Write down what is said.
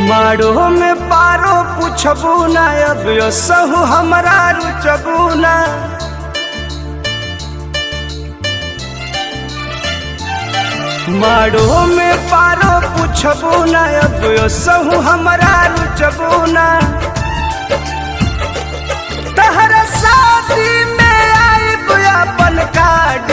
मारो में पारो पूछबू ना अब सहू हमरा रुचबू ना। मारो में पारो पूछबू ना अब सहू हमरा रुचबू ना। तहरा शादी में आइब अपन कार्ड